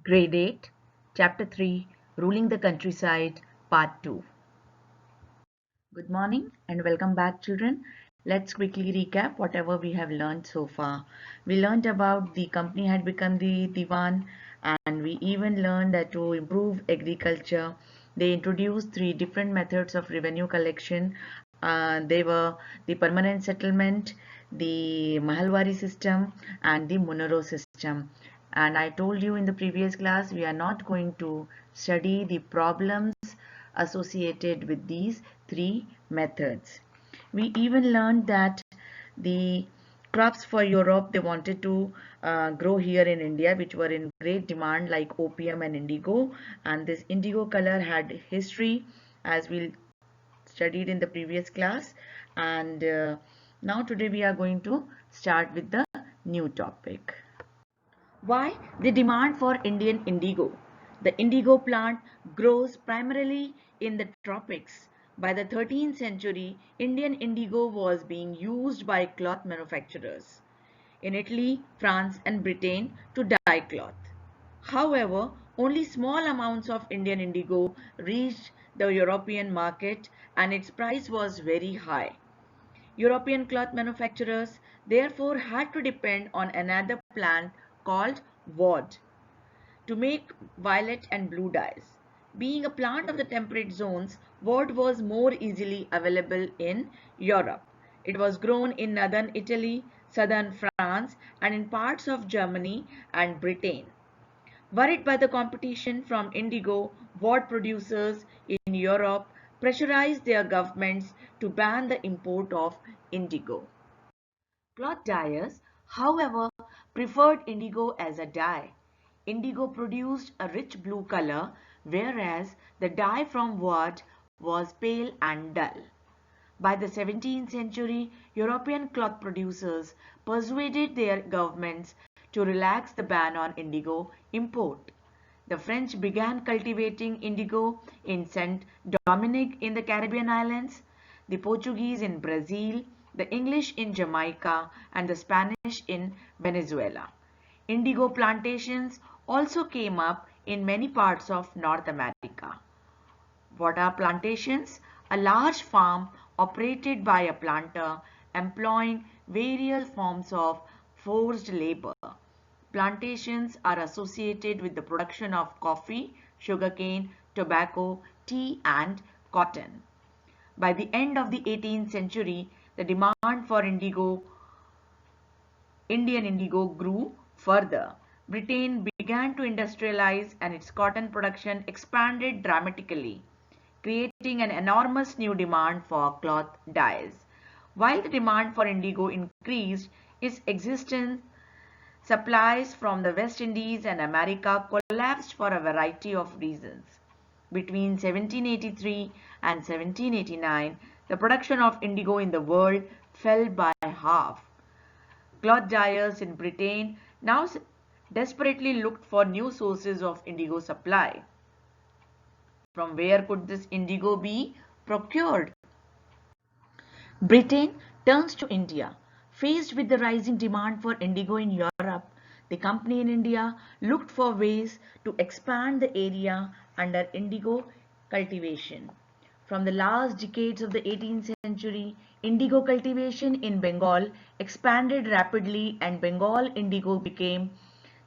Grade 8, Chapter 3, Ruling the Countryside, Part 2. Good morning and welcome back, children. Let's quickly recap whatever we have learned so far. We learned about the company had become the Diwan, and we even learned that to improve agriculture, they introduced three different methods of revenue collection. They were the permanent settlement, the Mahalwari system, and the Munro system. And I told you in the previous class, we are not going to study the problems associated with these three methods. We even learned that the crops for Europe they wanted to grow here in India, which were in great demand, like opium and indigo. And this indigo color had history, as we studied in the previous class. And now today we are going to start with the new topic. Why the demand for Indian indigo? The indigo plant grows primarily in the tropics. By the 13th century, Indian indigo was being used by cloth manufacturers in Italy, France and Britain to dye cloth. However, only small amounts of Indian indigo reached the European market and its price was very high. European cloth manufacturers therefore had to depend on another plant called woad to make violet and blue dyes. Being a plant of the temperate zones, woad was more easily available in Europe. It was grown in northern Italy, southern France, and in parts of Germany and Britain. Worried by the competition from indigo, woad producers in Europe pressurized their governments to ban the import of indigo. Cloth dyers, however, preferred indigo as a dye. Indigo produced a rich blue color, whereas the dye from woad was pale and dull. By the 17th century, European cloth producers persuaded their governments to relax the ban on indigo import. The French began cultivating indigo in Saint Dominic in the Caribbean islands, the Portuguese in Brazil, the English in Jamaica, and the Spanish in Venezuela. Indigo plantations also came up in many parts of North America. What are plantations? A large farm operated by a planter employing various forms of forced labor. Plantations are associated with the production of coffee, sugarcane, tobacco, tea and cotton. By the end of the 18th century, the demand for Indian indigo grew further. Britain began to industrialize and its cotton production expanded dramatically, creating an enormous new demand for cloth dyes. While the demand for indigo increased, its existence supplies from the West Indies and America collapsed for a variety of reasons. Between 1783 and 1789, the production of indigo in the world fell by half. Cloth dyers in Britain now desperately looked for new sources of indigo supply. From where could this indigo be procured? Britain turns to India. Faced with the rising demand for indigo in Europe, the company in India looked for ways to expand the area under indigo cultivation. From the last decades of the 18th century, indigo cultivation in Bengal expanded rapidly and Bengal indigo became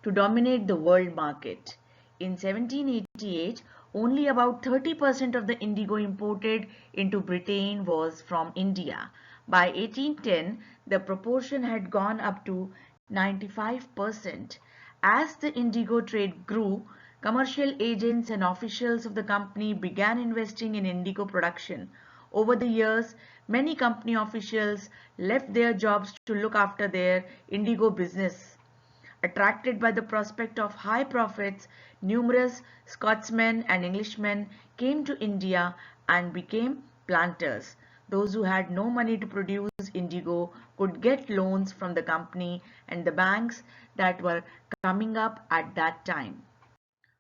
to dominate the world market. In 1788, only about 30% of the indigo imported into Britain was from India. By 1810, the proportion had gone up to 95%. As the indigo trade grew, commercial agents and officials of the company began investing in indigo production. Over the years, many company officials left their jobs to look after their indigo business. Attracted by the prospect of high profits, numerous Scotsmen and Englishmen came to India and became planters. Those who had no money to produce indigo could get loans from the company and the banks that were coming up at that time.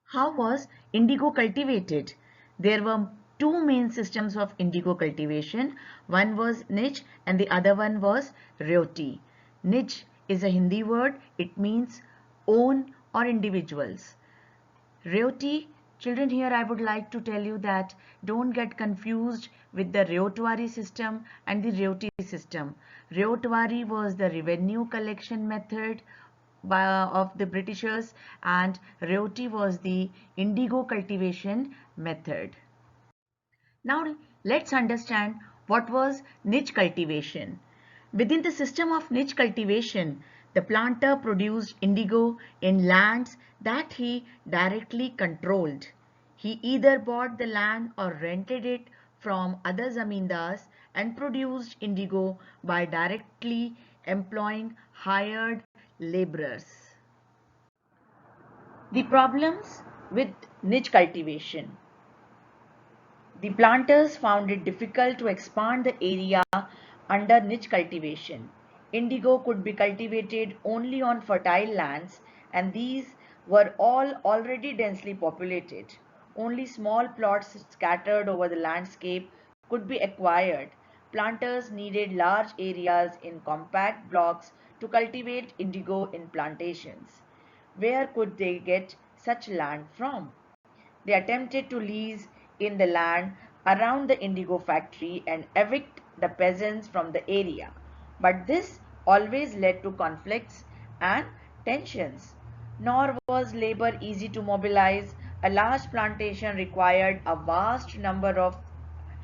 How was indigo cultivated? There were two main systems of indigo cultivation. One was niche and the other one was roti. Niche is a Hindi word. It means own or individuals. Reuti, children, here I would like to tell you that don't get confused with the Reutuari system and the Reuti system. Reutuari was the revenue collection method of the Britishers, and Reuti was the indigo cultivation method. Now let's understand what was niche cultivation. Within the system of niche cultivation, the planter produced indigo in lands that he directly controlled. He either bought the land or rented it from other zamindars and produced indigo by directly employing hired laborers. The problems with niche cultivation. The planters found it difficult to expand the area under niche cultivation. Indigo could be cultivated only on fertile lands, and these were all already densely populated. Only small plots scattered over the landscape could be acquired. Planters needed large areas in compact blocks to cultivate indigo in plantations. Where could they get such land from? They attempted to lease in the land around the indigo factory and evict the peasants from the area. But this always led to conflicts and tensions. Nor was labor easy to mobilize. A large plantation required a vast number of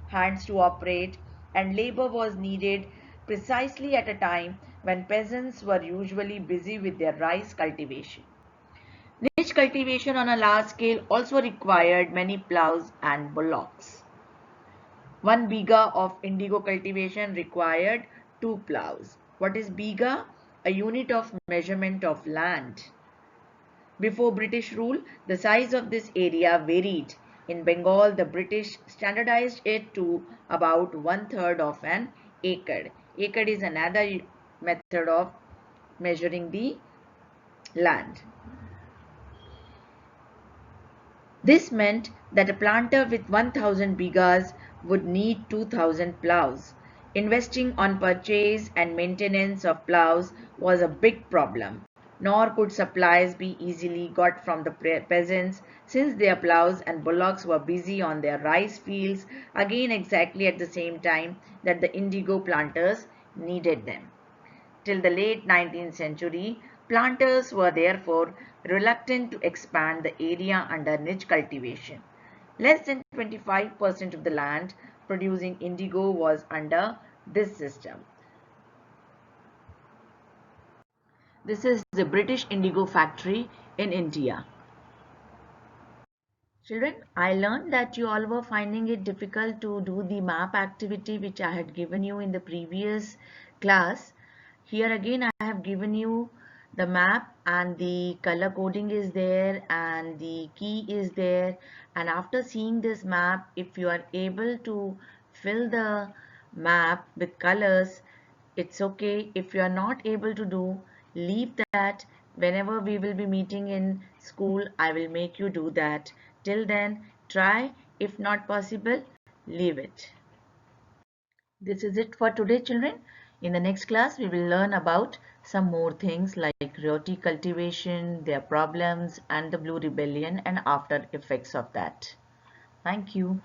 hands to operate, and labor was needed precisely at a time when peasants were usually busy with their rice cultivation. Niche cultivation on a large scale also required many plows and bullocks. 1 biga of indigo cultivation required 2 plows. What is biga? A unit of measurement of land. Before British rule, the size of this area varied. In Bengal, the British standardized it to about 1/3 of an acre. Acre is another method of measuring the land. This meant that a planter with 1,000 bigas would need 2,000 plows. Investing on purchase and maintenance of plows was a big problem. Nor could supplies be easily got from the peasants, since their plows and bullocks were busy on their rice fields, again exactly at the same time that the indigo planters needed them. Till the late 19th century, planters were therefore reluctant to expand the area under niche cultivation. Less than 25% of the land producing indigo was under this system. This is the British Indigo factory in India. Children, I learned that you all were finding it difficult to do the map activity which I had given you in the previous class. Here again I have given you the map, and the color coding is there and the key is there, and after seeing this map, if you are able to fill the map with colors, it's okay. If you are not able to do, leave that. Whenever we will be meeting in school, I will make you do that. Till then, try. If not possible, leave it. This is it for today, children. In the next class, we will learn about some more things like roti cultivation, their problems, and the Blue Rebellion and after effects of that. Thank you.